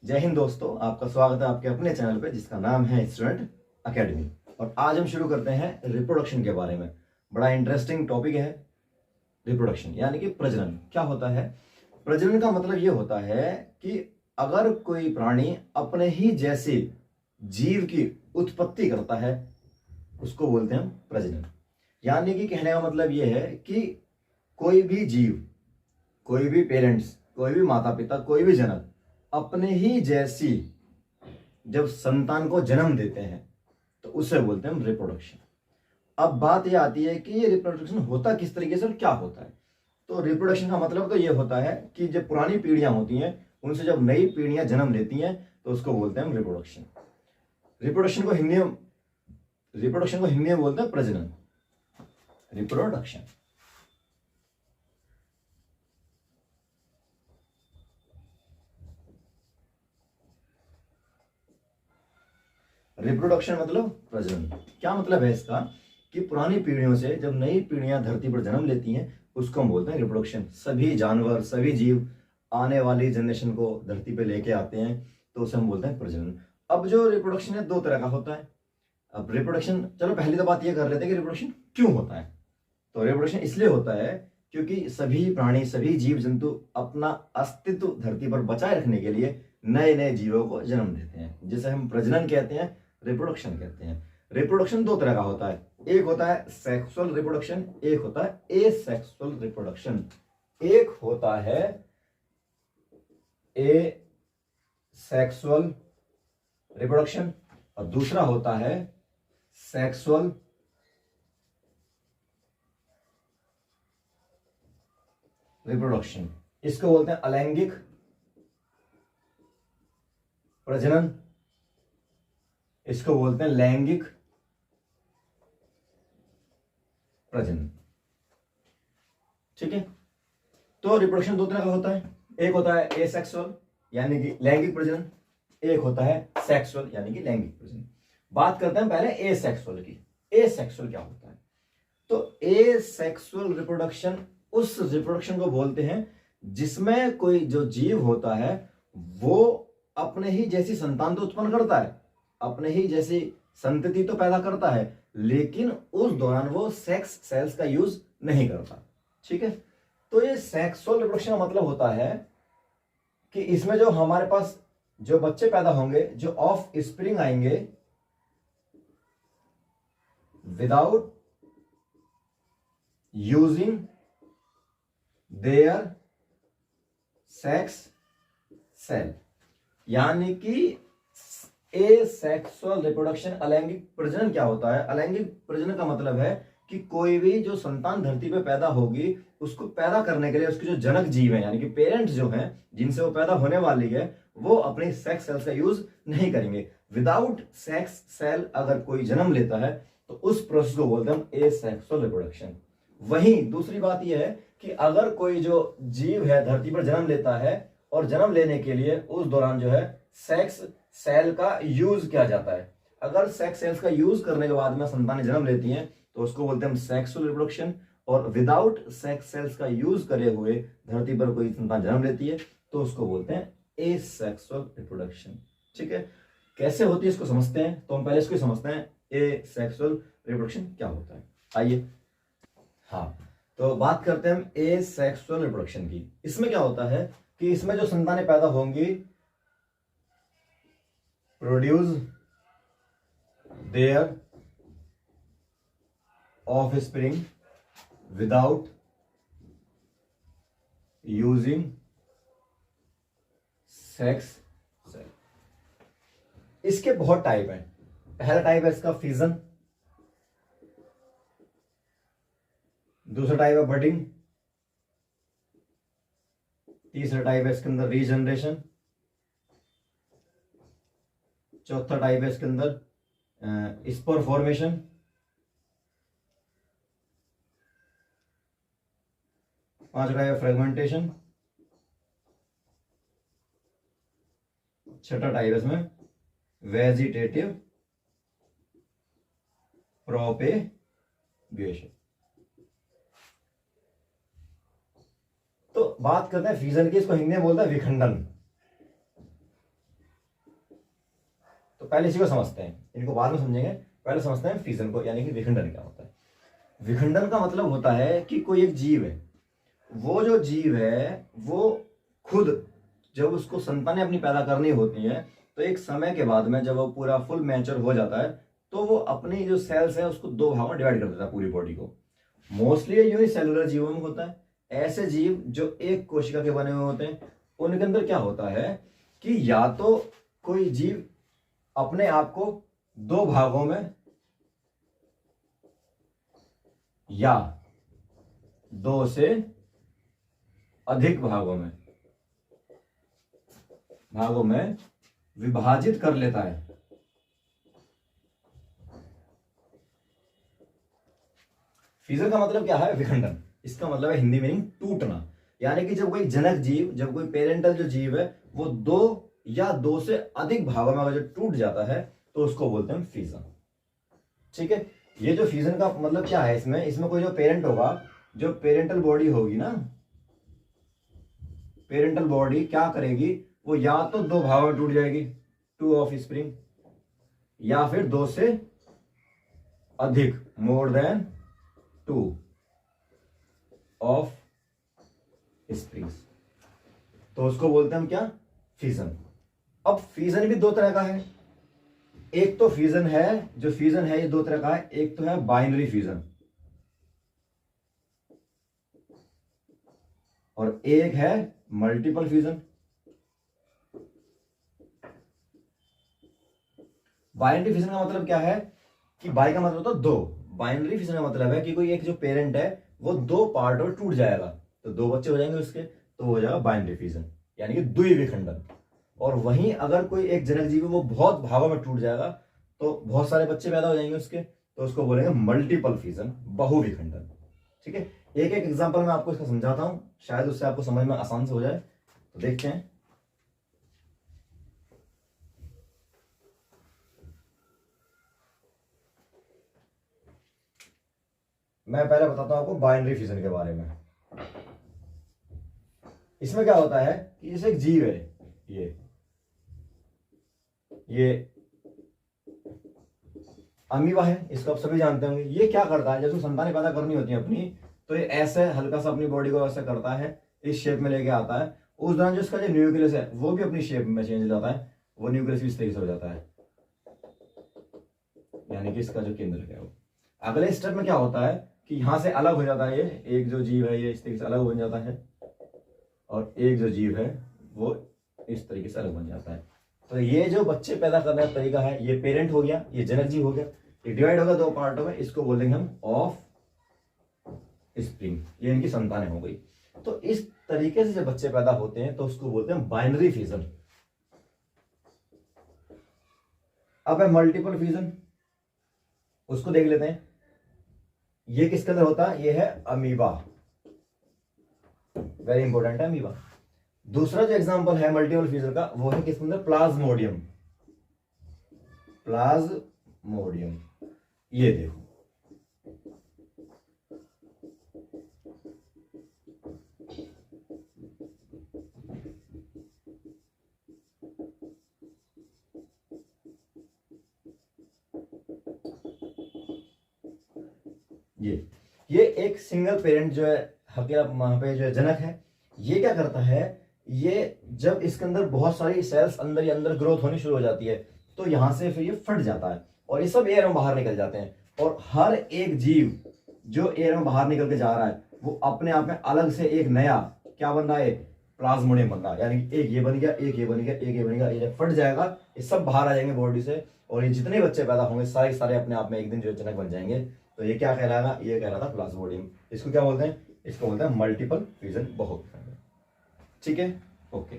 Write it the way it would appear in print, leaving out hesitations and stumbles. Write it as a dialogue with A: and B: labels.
A: जय हिंद दोस्तों, आपका स्वागत है आपके अपने चैनल पे जिसका नाम है स्टूडेंट एकेडमी। और आज हम शुरू करते हैं रिप्रोडक्शन के बारे में। बड़ा इंटरेस्टिंग टॉपिक है रिप्रोडक्शन, यानी कि प्रजनन क्या होता है। प्रजनन का मतलब ये होता है कि अगर कोई प्राणी अपने ही जैसे जीव की उत्पत्ति करता है उसको बोलते हैं हम प्रजनन। यानी कि कहने का मतलब ये है कि कोई भी जीव, कोई भी पेरेंट्स, कोई भी माता पिता, कोई भी जनक अपने ही जैसी जब संतान को जन्म देते हैं तो उसे बोलते हैं हम रिप्रोडक्शन। अब बात यह आती है कि ये रिप्रोडक्शन होता किस तरीके से और क्या होता है। तो रिप्रोडक्शन का मतलब तो ये होता है कि जब पुरानी पीढ़ियां होती हैं उनसे जब नई पीढ़ियां जन्म लेती हैं तो उसको बोलते हैं हम रिप्रोडक्शन। रिप्रोडक्शन को हिंदी में बोलते हैं प्रजनन, रिप्रोडक्शन। रिप्रोडक्शन मतलब प्रजनन। क्या मतलब है इसका कि पुरानी पीढ़ियों से जब नई पीढ़ियां धरती पर जन्म लेती हैं उसको हम बोलते हैं रिप्रोडक्शन। सभी जानवर, सभी जीव आने वाली जनरेशन को धरती पे लेके आते हैं तो उसे हम बोलते हैं प्रजनन। अब जो रिप्रोडक्शन है दो तरह का होता है। अब रिप्रोडक्शन, चलो पहली तो बात यह कर लेते हैं कि रिप्रोडक्शन क्यों होता है। तो रिप्रोडक्शन इसलिए होता है क्योंकि सभी प्राणी, सभी जीव जंतु अपना अस्तित्व धरती पर बचाए रखने के लिए नए नए जीवों को जन्म देते हैं, जिसे हम प्रजनन कहते हैं, रिप्रोडक्शन कहते हैं। रिप्रोडक्शन दो तरह का होता है, एक होता है सेक्सुअल रिप्रोडक्शन, एक होता है एसेक्सुअल रिप्रोडक्शन। एक होता है ए सेक्सुअल रिप्रोडक्शन और दूसरा होता है सेक्सुअल रिप्रोडक्शन। इसको बोलते हैं अलैंगिक प्रजनन, इसको बोलते हैं लैंगिक प्रजनन। ठीक है, तो रिप्रोडक्शन दो तरह का होता है, एक होता है एसेक्सुअल यानी कि लैंगिक प्रजनन, एक होता है सेक्सुअल यानी कि लैंगिक प्रजनन। बात करते हैं पहले एसेक्सुअल की। एसेक्सुअल क्या होता है? तो एसेक्सुअल रिप्रोडक्शन उस रिप्रोडक्शन को बोलते हैं जिसमें कोई जो जीव होता है वो अपने ही जैसी संतान तो उत्पन्न करता है, अपने ही जैसी संतति तो पैदा करता है, लेकिन उस दौरान वो सेक्स सेल्स का यूज नहीं करता। ठीक है, तो ये सेक्सुअल रिप्रोडक्शन का मतलब होता है कि इसमें जो हमारे पास जो बच्चे पैदा होंगे, जो ऑफ स्प्रिंग आएंगे, without using their sex cell, यानी कि एसेक्सुअल रिप्रोडक्शन, अलैंगिक प्रजनन क्या होता है? अलैंगिक प्रजनन का मतलब है कि कोई भी जो संतान धरती पे पैदा होगी उसको पैदा करने के लिए उसके जो जनक जीव हैं यानी कि पेरेंट्स जो हैं जिनसे वो पैदा होने वाली है वो अपने सेक्स सेल्स का यूज नहीं करेंगे। विदाउट सेक्स सेल अगर कोई जन्म लेता है तो उस प्रोसेस को बोलते हैं हम एसेक्सुअल रिप्रोडक्शन। वहीं दूसरी बात यह है कि अगर कोई जो जीव है धरती पर जन्म लेता है और जन्म लेने के लिए उस दौरान जो है सेक्स सेल का यूज किया जाता है, अगर सेक्स सेल्स का यूज करने के बाद में संतानें जन्म लेती हैं तो उसको बोलते हैं हम सेक्सुअल रिप्रोडक्शन। और विदाउट सेक्स सेल्स का यूज करे हुए धरती पर कोई संतान जन्म लेती है तो उसको बोलते हैं एसेक्सुअल रिप्रोडक्शन। ठीक है, कैसे होती है इसको समझते हैं। तो हम पहले इसको समझते हैं एसेक्सुअल रिप्रोडक्शन क्या होता है। आइए, हाँ, तो बात करते हैं हम एसेक्सुअल रिप्रोडक्शन की। इसमें क्या होता है कि इसमें जो संतानें पैदा होंगी produce their offspring without using sex cell. इसके बहुत टाइप हैं। पहला टाइप है इसका फिजन, दूसरा टाइप है बडिंग, तीसरा टाइप है इसके अंदर रीजनरेशन, चौथा टाइप है इसके अंदर स्पोर फॉर्मेशन, पांचवा टाइप है फ्रेगमेंटेशन, छठा टाइप है इसमें वेजिटेटिव प्रोपेगेशन। तो बात करते हैं फ्यूजन की, इसको हिंदी में बोलते हैं विखंडन। तो पहले इसी को समझते हैं, इनको बाद में समझेंगे, पहले समझते हैं फिजन को, यानी कि विखंडन क्या होता है। विखंडन का मतलब होता है कि कोई एक जीव है, वो जो जीव है वो खुद जब उसको संतानें अपनी पैदा करनी होती हैं तो एक समय के बाद में जब वो पूरा फुल मैच्योर हो जाता है तो वो अपनी जो सेल्स है उसको दो भागों में डिवाइड कर देता है पूरी बॉडी को। मोस्टली यूनिसेलुलर जीवों में होता है। ऐसे जीव जो एक कोशिका के बने हुए होते हैं उनके अंदर क्या होता है कि या तो कोई जीव अपने आप को दो भागों में या दो से अधिक भागों में विभाजित कर लेता है। फिजन का मतलब क्या है? विखंडन। इसका मतलब है हिंदी मीनिंग टूटना, यानी कि जब कोई जनक जीव, जब कोई पेरेंटल जो जीव है वो दो या दो से अधिक भागों में अगर जो टूट जाता है तो उसको बोलते हैं फिजन। ठीक है, ये जो फिजन का मतलब क्या है, इसमें कोई जो पेरेंट होगा, जो पेरेंटल बॉडी होगी ना, पेरेंटल बॉडी क्या करेगी, वो या तो दो भागों में टूट जाएगी, टू ऑफ स्प्रिंग, या फिर दो से अधिक, more than two of springs, तो उसको बोलते हैं हम क्या? फिजन। अब फिजन भी दो तरह का है। एक तो फिजन है, जो फिजन है ये दो तरह का है। एक तो है बाइनरी फिजन और एक है मल्टीपल फिजन। बाइनरी फिजन का मतलब क्या है कि बाई का मतलब होता है दो, बाइनरी फिजन का मतलब है कि कोई एक जो पेरेंट है वो दो पार्ट में टूट जाएगा, तो दो बच्चे हो जाएंगे उसके, तो हो जाएगा बाइनरी फिजन, यानी कि द्विविखंडन। और वहीं अगर कोई एक जनक जीव है वो बहुत भागों में टूट जाएगा तो बहुत सारे बच्चे पैदा हो जाएंगे उसके, तो उसको बोलेंगे मल्टीपल फिजन, बहुविखंडन। ठीक है, एक एक एग्जांपल मैं आपको इसका समझाता हूं, शायद उससे आपको समझ में आसान से हो जाए। तो देखते हैं। मैं पहले बताता हूं आपको बाइनरी फिजन के बारे में। इसमें क्या होता है कि जैसे एक जीव है, ये अमीबा है, इसको आप सभी जानते होंगे। ये क्या करता है, जब उसको संतानें पैदा करनी होती है अपनी, तो ये ऐसे हल्का सा अपनी बॉडी को ऐसे करता है, इस शेप में लेके आता है। उस दौरान जो इसका जो न्यूक्लियस है वो भी अपनी शेप में चेंज हो जाता है, वो न्यूक्लियस भी इस तरीके से हो जाता है, यानी कि इसका जो केंद्र है वो। अगले स्टेप में क्या होता है कि यहां से अलग हो जाता है, ये एक जो जीव है ये इस तरीके से अलग बन जाता है, और एक जो जीव है वो इस तरीके से अलग बन जाता है। तो ये जो बच्चे पैदा करने का तरीका है, ये पेरेंट हो गया, ये जनक जीव हो गया, ये डिवाइड होगा दो पार्टों में, इसको बोलेंगे हम ऑफ स्प्रिंग, ये इनकी संतानें हो गई। तो इस तरीके से जब बच्चे पैदा होते हैं तो उसको बोलते हैं बाइनरी फिजन। अब है मल्टीपल फिजन, उसको देख लेते हैं। ये किसके अंदर होता है? ये है अमीबा, वेरी इंपॉर्टेंट है अमीबा। दूसरा जो एग्जांपल है मल्टीपल फिजन का वो है किसके अंदर? प्लाज्मोडियम। प्लाज्मोडियम, ये देखो, ये एक सिंगल पेरेंट जो है, अकेला वहां पे जो है जनक है, ये क्या करता है, ये जब इसके अंदर बहुत सारी सेल्स अंदर ही अंदर ग्रोथ होनी शुरू हो जाती है तो यहां से फिर ये फट जाता है और ये सब एयर में बाहर निकल जाते हैं। और हर एक जीव जो एयर में बाहर निकल के जा रहा है वो अपने आप में अलग से एक नया क्या बन रहा है? प्लाज्मोडियम बन रहा है, यानी कि एक ये बन गया, एक ये बन गया, एक ये बन गया, ये जब फट जाएगा ये सब बाहर आ जाएंगे बॉडी से, और ये जितने बच्चे पैदा होंगे सारे सारे अपने आप में एक दिन जो जनक बन जाएंगे। तो ये क्या कहलाएगा? ये कह रहा था प्लाज्मोडियम। इसको क्या बोलते हैं? इसको बोलते हैं मल्टीपल फिजन, बहुत। ठीक है, ओके।